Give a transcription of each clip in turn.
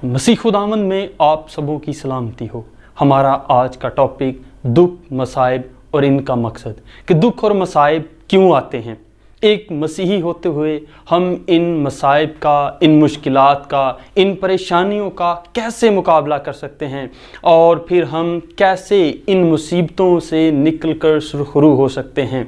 मसीह खुदावंद में आप सबों की सलामती हो। हमारा आज का टॉपिक दुख, मसाइब और इनका मकसद, कि दुख और मसाइब क्यों आते हैं। एक मसीही होते हुए हम इन मसाइब का, इन मुश्किलात का, इन परेशानियों का कैसे मुकाबला कर सकते हैं और फिर हम कैसे इन मुसीबतों से निकलकर सुरखरू हो सकते हैं।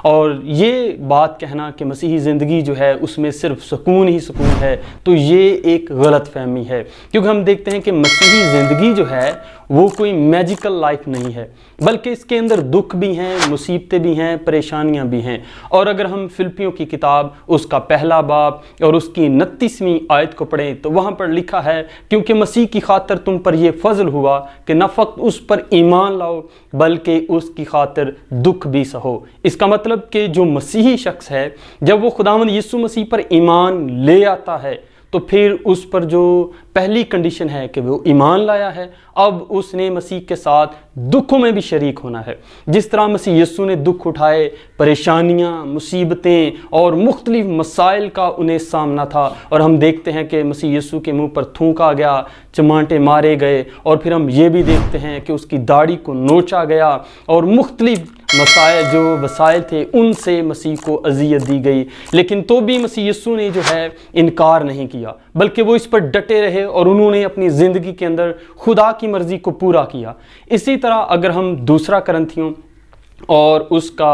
और ये बात कहना कि मसीही ज़िंदगी जो है उसमें सिर्फ सुकून ही सुकून है, तो ये एक गलत फहमी है। क्योंकि हम देखते हैं कि मसीही ज़िंदगी जो है वो कोई मैजिकल लाइफ नहीं है, बल्कि इसके अंदर दुख भी हैं, मुसीबतें भी हैं, परेशानियां भी हैं। और अगर हम फिलिपियों की किताब उसका पहला बाब और उसकी 29वीं आयत को पढ़ें तो वहाँ पर लिखा है, क्योंकि मसीह की खातिर तुम पर यह फजल हुआ कि न फ़क़्त उस पर ईमान लाओ बल्कि उसकी खातिर दुख भी सहो। इसका मतलब कि जो मसीही शख्स है, जब वो खुदावंद यीशु मसीह पर ईमान ले आता है तो फिर उस पर जो पहली कंडीशन है कि वो ईमान लाया है, अब उसने मसीह के साथ दुखों में भी शरीक होना है। जिस तरह मसीह यीशु ने दुख उठाए, परेशानियां, मुसीबतें और मुख्तलिफ मसाइल का उन्हें सामना था, और हम देखते हैं कि मसीह यीशु के मुंह पर थूका गया, चमाटे मारे गए, और फिर हम ये भी देखते हैं कि उसकी दाढ़ी को नोचा गया और मुख्तलिफ मसाइल जो वसाइल थे उनसे मसीह को अजियत दी गई। लेकिन तो भी मसीह यीशु ने जो है इनकार नहीं किया, बल्कि वो इस पर डटे रहे और उन्होंने अपनी ज़िंदगी के अंदर खुदा की मर्ज़ी को पूरा किया। इसी तरह अगर हम दूसरा करंथियों और उसका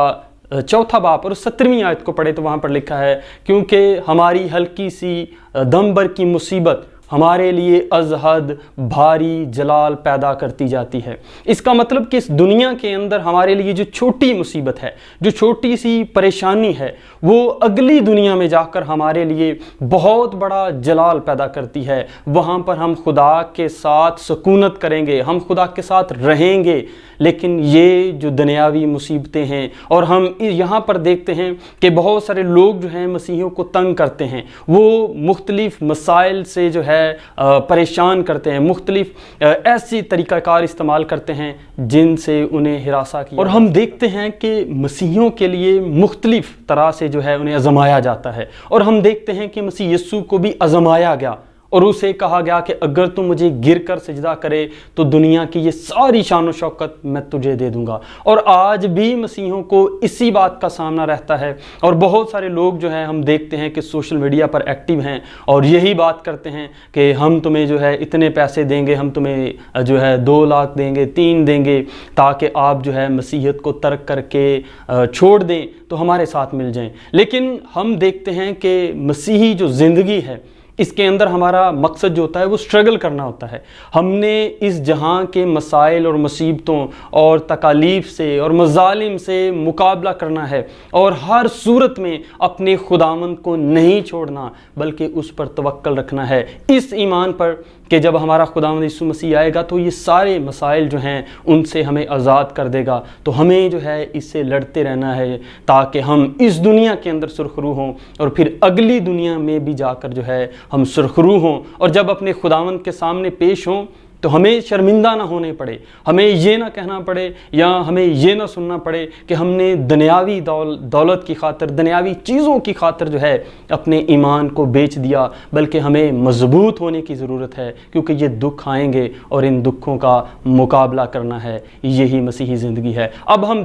चौथा बाब और 17वीं आयत को पढ़े तो वहाँ पर लिखा है, क्योंकि हमारी हल्की सी दम भर की मुसीबत हमारे लिए अज़हद भारी जलाल पैदा करती जाती है। इसका मतलब कि इस दुनिया के अंदर हमारे लिए जो छोटी मुसीबत है, जो छोटी सी परेशानी है, वो अगली दुनिया में जाकर हमारे लिए बहुत बड़ा जलाल पैदा करती है। वहाँ पर हम खुदा के साथ सुकूनत करेंगे, हम खुदा के साथ रहेंगे। लेकिन ये जो दुनियावी मुसीबतें हैं, और हम यहाँ पर देखते हैं कि बहुत सारे लोग जो हैं मसीहियों को तंग करते हैं, वो मुख्तलिफ मसाइल से जो है परेशान करते हैं, मुख्तलिफ ऐसी तरीक़ाकार इस्तेमाल करते हैं जिनसे उन्हें हिरासा किया। और हम देखते हैं कि मसीहियों के लिए मुख्तलिफ तरह से जो है उन्हें आज़माया जाता है, और हम देखते हैं कि मसीह यीशु को भी आज़माया गया और उसे कहा गया कि अगर तू मुझे गिर कर सजदा करे तो दुनिया की ये सारी शान व शौकत मैं तुझे दे दूंगा। और आज भी मसीहों को इसी बात का सामना रहता है, और बहुत सारे लोग जो हैं हम देखते हैं कि सोशल मीडिया पर एक्टिव हैं और यही बात करते हैं कि हम तुम्हें जो है इतने पैसे देंगे, हम तुम्हें जो है 2 लाख देंगे, 3 देंगे, ताकि आप जो है मसीहत को तर्क करके छोड़ दें तो हमारे साथ मिल जाएं। लेकिन हम देखते हैं कि मसीही जो ज़िंदगी है, इसके अंदर हमारा मकसद जो होता है वो स्ट्रगल करना होता है। हमने इस जहां के मसाइल और मुसीबतों और तकालीफ से और मज़ालिम से मुकाबला करना है, और हर सूरत में अपने खुदावंद को नहीं छोड़ना बल्कि उस पर तवक्कल रखना है, इस ईमान पर कि जब हमारा खुदावंद यीशु मसीह आएगा तो ये सारे मसाइल जो हैं उनसे हमें आज़ाद कर देगा। तो हमें जो है इससे लड़ते रहना है ताकि हम इस दुनिया के अंदर सुरखरू हों और फिर अगली दुनिया में भी जाकर जो है हम सुरखरू हों, और जब अपने खुदावंद के सामने पेश हों तो हमें शर्मिंदा ना होने पड़े, हमें ये ना कहना पड़े या हमें ये ना सुनना पड़े कि हमने दुनियावी दौलत की खातिर, दुनियावी चीज़ों की खातिर जो है अपने ईमान को बेच दिया, बल्कि हमें मजबूत होने की ज़रूरत है, क्योंकि ये दुख आएंगे और इन दुखों का मुकाबला करना है। यही मसीही ज़िंदगी है। अब हम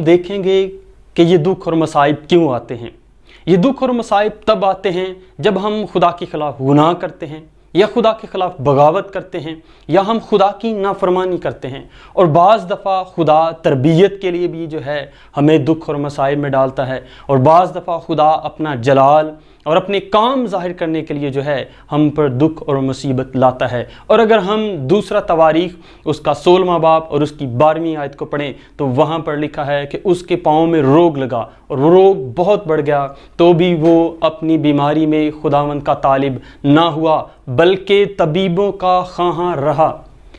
देखेंगे कि ये दुख और मसाइब क्यों आते हैं। ये दुख और मसाइब तब आते हैं जब हम खुदा के ख़िलाफ़ गुनाह करते हैं, या खुदा के ख़िलाफ़ बगावत करते हैं, या हम खुदा की नाफरमानी करते हैं। और बाज़ दफ़ा खुदा तरबियत के लिए भी जो है हमें दुख और मसाइब में डालता है, और बाज़ दफ़ा खुदा अपना जलाल और अपने काम ज़ाहिर करने के लिए जो है हम पर दुख और मुसीबत लाता है। और अगर हम दूसरा तवारीख़ उसका 16वां बाब और उसकी 12वीं आयत को पढ़ें तो वहाँ पर लिखा है कि उसके पाँव में रोग लगा और वो रोग बहुत बढ़ गया, तो भी वो अपनी बीमारी में खुदावंद का तालिब ना हुआ बल्कि तबीबों का ख़्वाहां रहा।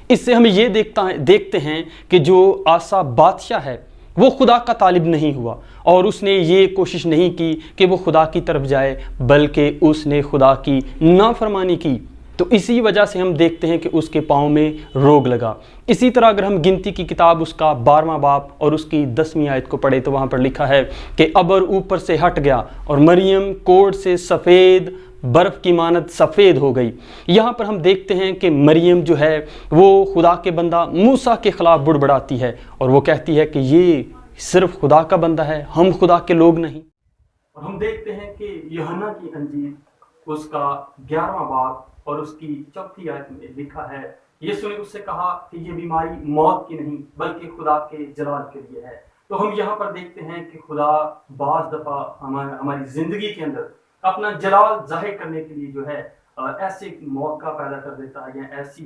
इससे हम ये देखते हैं कि जो आसा बादशाह है वो खुदा का तालिब नहीं हुआ, और उसने ये कोशिश नहीं की कि वो खुदा की तरफ जाए, बल्कि उसने खुदा की नाफरमानी की। तो इसी वजह से हम देखते हैं कि उसके पाँव में रोग लगा। इसी तरह अगर हम गिनती की किताब उसका 12वां बाब और उसकी 10वीं आयत को पढ़े तो वहाँ पर लिखा है कि अबर ऊपर से हट गया और मरियम कोढ़ से सफ़ेद बर्फ़ की मानद सफ़ेद हो गई। यहाँ पर हम देखते हैं कि मरियम जो है वो खुदा के बंदा मूसा के ख़िलाफ़ बुड़बड़ाती है और वो कहती है कि ये सिर्फ खुदा का बंदा है, हम खुदा के लोग नहीं। और हम देखते हैं कि यूहन्ना की अंजील उसका 11वां बाब और उसकी 4थी आयत में लिखा है, यीशु ने उससे कहा कि ये बीमारी मौत की नहीं बल्कि खुदा के जलाल के लिए है। तो हम यहाँ पर देखते हैं कि खुदा बाज़ दफ़ा हमारी ज़िंदगी के अंदर अपना जलाल जाहिर करने के लिए जो है ऐसे मौका पैदा कर देता है या ऐसी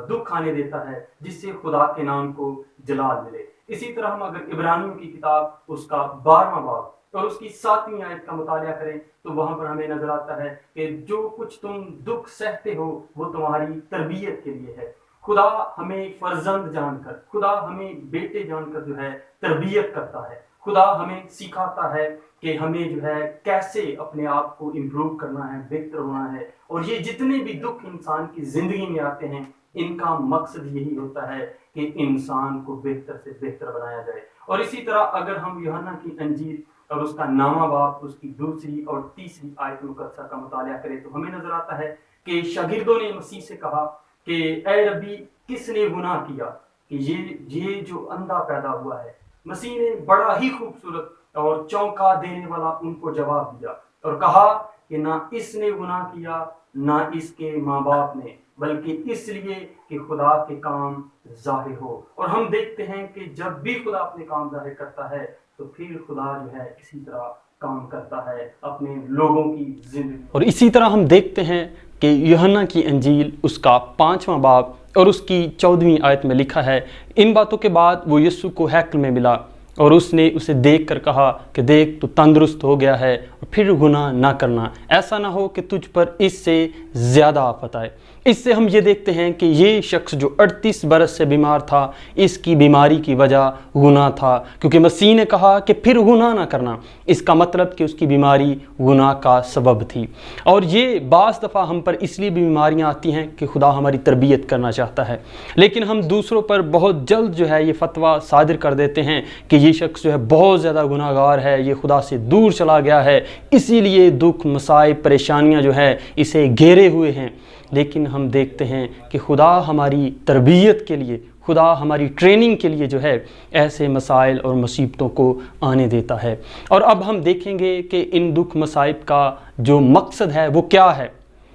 दुख आने देता है जिससे खुदा के नाम को जलाल मिले। इसी तरह हम अगर इब्रानियों की किताब उसका 12वां बाब और उसकी 7वीं आयत का मुतालिया करें तो वहाँ पर हमें नजर आता है कि जो कुछ तुम दुख सहते हो वो तुम्हारी तरबियत के लिए है। खुदा हमें फर्जंद जानकर, खुदा हमें बेटे जानकर जो है तरबियत करता है। खुदा हमें सिखाता है कि हमें जो है कैसे अपने आप को इम्प्रूव करना है, बेहतर होना है। और ये जितने भी दुख इंसान की ज़िंदगी में आते हैं इनका मकसद यही होता है कि इंसान को बेहतर से बेहतर बनाया जाए। और इसी तरह अगर हम यूहन्ना की अंजील और उसका 9वां बाब उसकी 2री और 3री आयत मुकद्दसा का मुतालिया करें तो हमें नजर आता है कि शागिर्दों ने मसीह से कहा कि ए रब्बी किसने गुनाह किया कि ये जो अंधा पैदा हुआ है। मसीह ने बड़ा ही खूबसूरत और चौंका देने वाला उनको जवाब दिया और कहा कि ना इसने गुनाह किया ना इसके माँ बाप ने, बल्कि इसलिए कि खुदा के काम जाहिर हो। और हम देखते हैं कि जब भी खुदा अपने काम जाहिर करता है तो फिर खुदा जो है इसी तरह काम करता है अपने लोगों की जिंदगी। और इसी तरह हम देखते हैं कि यूहन्ना की अंजील उसका 5वां बाब और उसकी 14वीं आयत में लिखा है, इन बातों के बाद वो यीशु को हैकल में मिला और उसने उसे देख कर कहा कि देख तू तंदुरुस्त हो गया है और फिर गुनाह ना करना, ऐसा ना हो कि तुझ पर इससे ज़्यादा आफत आए। इससे हम ये देखते हैं कि ये शख्स जो 38 बरस से बीमार था इसकी बीमारी की वजह गुनाह था, क्योंकि मसीह ने कहा कि फिर गुनाह ना करना। इसका मतलब कि उसकी बीमारी गुनाह का सबब थी। और ये बाज़ दफ़ा हम पर इसलिए भी बीमारियां आती हैं कि खुदा हमारी तरबियत करना चाहता है, लेकिन हम दूसरों पर बहुत जल्द जो है ये फतवा सादिर कर देते हैं कि ये शख्स जो है बहुत ज़्यादा गुनाहगार है, ये खुदा से दूर चला गया है, इसीलिए दुख मसाइब परेशानियां जो है इसे घेरे हुए हैं। लेकिन हम देखते हैं कि खुदा हमारी तरबियत के लिए, खुदा हमारी ट्रेनिंग के लिए जो है ऐसे मसाइल और मुसीबतों को आने देता है। और अब हम देखेंगे कि इन दुख मसाइब का जो मकसद है वो क्या है,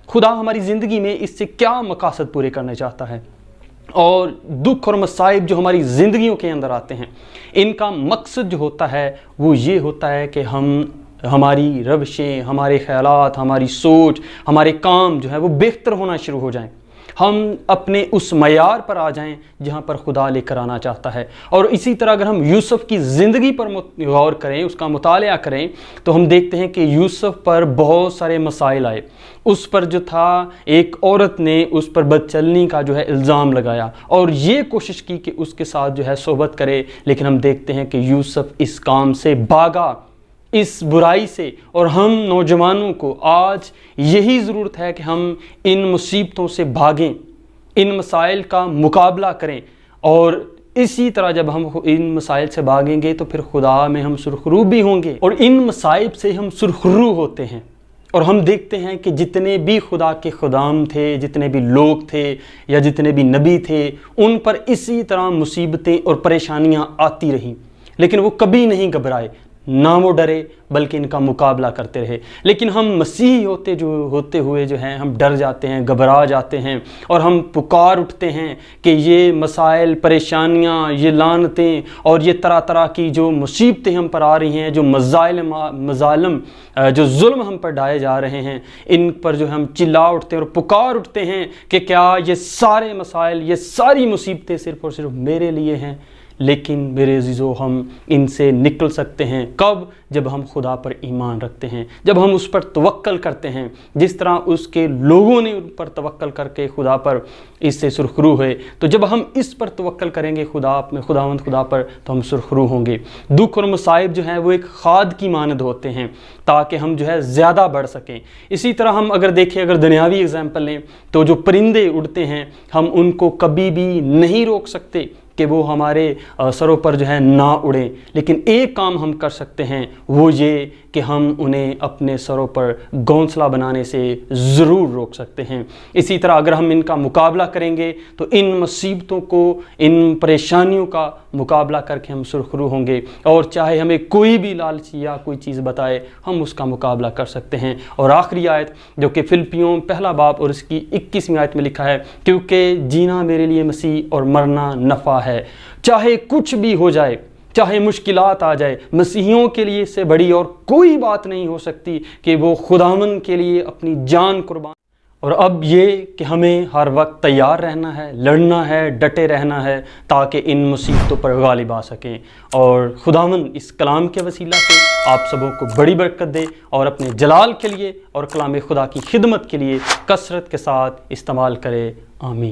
खुदा हमारी ज़िंदगी में इससे क्या मकासद पूरे करना चाहता है। और दुख और मसाइब जो हमारी ज़िंदगियों के अंदर आते हैं इनका मकसद जो होता है वो ये होता है कि हमारी रवशें, हमारे ख़यालात, हमारी सोच, हमारे काम जो है वो बेहतर होना शुरू हो जाएं, हम अपने उस मयार पर आ जाएं जहाँ पर खुदा लेकर आना चाहता है। और इसी तरह अगर हम यूसुफ की ज़िंदगी पर गौर करें, उसका मुतालिया करें, तो हम देखते हैं कि यूसुफ पर बहुत सारे मसाइल आए। उस पर जो था एक औरत ने उस पर बदचलनी का जो है इल्ज़ाम लगाया और ये कोशिश की कि उसके साथ जो है सोहबत करे, लेकिन हम देखते हैं कि यूसुफ इस काम से भागा, इस बुराई से। और हम नौजवानों को आज यही ज़रूरत है कि हम इन मुसीबतों से भागें, इन मसाइल का मुकाबला करें। और इसी तरह जब हम इन मसाइल से भागेंगे तो फिर खुदा में हम सुरखरू भी होंगे और इन मसाइब से हम सुरखरू होते हैं। और हम देखते हैं कि जितने भी खुदा के खुदाम थे, जितने भी लोग थे या जितने भी नबी थे, उन पर इसी तरह मुसीबतें और परेशानियां आती रहीं, लेकिन वो कभी नहीं घबराए, ना वो डरे, बल्कि इनका मुकाबला करते रहे। लेकिन हम मसीही होते हुए जो हैं हम डर जाते हैं, घबरा जाते हैं और हम पुकार उठते हैं कि ये मसाइल, परेशानियां, ये लानतें और ये तरह तरह की जो मुसीबतें हम पर आ रही हैं, जो मज़ालिम जो जुल्म हम पर ढाए जा रहे हैं, इन पर जो हम चिल्ला उठते हैं और पुकार उठते हैं कि क्या ये सारे मसाइल, ये सारी मुसीबतें सिर्फ़ और सिर्फ मेरे लिए हैं। लेकिन मेरे अज़ीज़ों, हम इनसे निकल सकते हैं कब? जब हम खुदा पर ईमान रखते हैं, जब हम उस पर तवक्कल करते हैं, जिस तरह उसके लोगों ने उन पर तवक्कल करके खुदा पर इससे सुरखरू हुए। तो जब हम इस पर तवक्कल करेंगे खुदावंद खुदा पर, तो हम सुरखरू होंगे। दुख और मसाइब जो है वो एक खाद की मानद होते हैं ताकि हम जो है ज़्यादा बढ़ सकें। इसी तरह हम अगर देखें, अगर दुनियावी एग्जाम्पल लें, तो जो परिंदे उड़ते हैं हम उनको कभी भी नहीं रोक सकते, کہ وہ ہمارے سروں پر جو ہے نہ اڑیں، لیکن ایک کام ہم کر سکتے ہیں، وہ یہ کہ ہم انہیں اپنے سروں پر گھونسلہ بنانے سے ضرور روک سکتے ہیں۔ اسی طرح اگر ہم ان کا مقابلہ کریں گے تو ان مصیبتوں کو، ان پریشانیوں کا مقابلہ کر کے ہم سرخرو ہوں گے، اور چاہے ہمیں کوئی بھی لالچ یا کوئی چیز بتائے ہم اس کا مقابلہ کر سکتے ہیں۔ اور آخری آیت جو کہ فلپیوں پہلا باب اور اس کی 21ویں آیت میں لکھا ہے، کیونکہ جینا میرے لیے مسیح اور مرنا نفع ہے۔ چاہے کچھ بھی ہو جائے، چاہے مشکلات آ جائے، مسیحیوں کے لیے اس سے بڑی اور کوئی بات نہیں ہو سکتی کہ وہ خداوند کے لیے اپنی جان قربان۔ اور اب یہ کہ ہمیں ہر وقت تیار رہنا ہے، لڑنا ہے، ڈٹے رہنا ہے، تاکہ ان مصیبتوں پر غالب آ سکیں۔ اور خداوند اس کلام کے وسیلہ سے آپ سبوں کو بڑی برکت دے، اور اپنے جلال کے لیے اور کلام خدا کی خدمت کے لیے کثرت کے ساتھ استعمال کرے۔ آمین۔